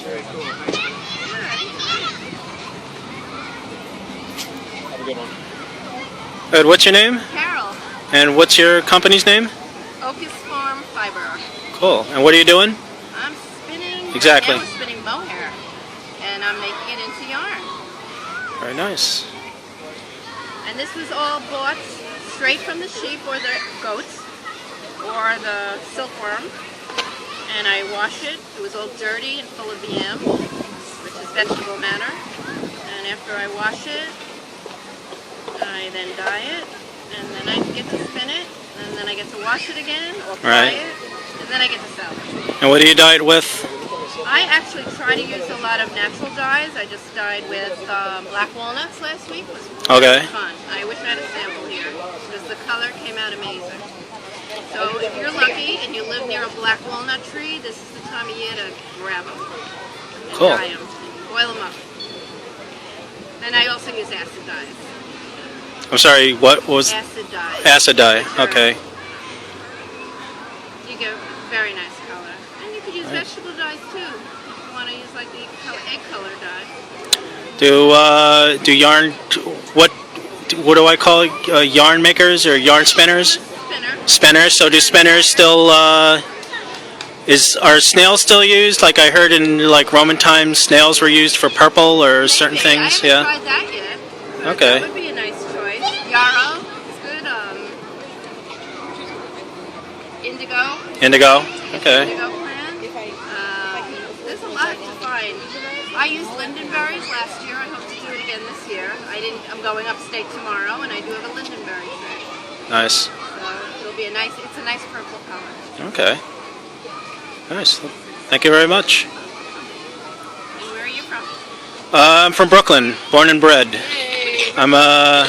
Very cool. Have a good one. Ed, what's your name? Carol, And what's your company's name? Okos Farm Fiber. Cool. And what are you doing? I'm spinning. Exactly. Right now I'm spinning mohair, and I'm making it into yarn. Very nice. And this was all bought straight from the sheep or the goats or the silkworm. And I wash it. It was all dirty and full of VM, which is vegetable matter. And after I wash it, I then dye it, and then I get to spin it, and then I get to wash it again or fry Right. it, and then I get to sell it. And what do you dye it with? I actually try to use a lot of natural dyes. I just dyed with black walnuts last week. It was Okay. fun. I wish I had a sample here because the color came out amazing. So if you're lucky and you live near a black walnut tree, this is the time of year to grab them and Cool. dye them, boil them up. And I also use acid dyes. I'm sorry, what was Acid dyes. acid dye? Sure. Okay. You get very nice color. And you could use vegetable dyes too. If you want to use like the egg color dye. Do yarn, what do I call it? Yarn makers or yarn spinners? Spinner. Spinners. So do spinners still, are snails still used? Like I heard in like Roman times, snails were used for purple or certain Maybe. things. I Yeah. haven't tried that yet. But Okay. that would be a nice choice. Yarrow is good. Indigo. Indigo. Okay. Indigo plant. There's a lot to find. I used lindenberries last year. I hope to do it again this year. I'm going upstate tomorrow, and I do have a lindenberry tree. Nice. So it'll be it's a nice purple color. Okay. Nice. Thank you very much. And where are you from? I'm from Brooklyn, born and bred. Hey. I'm a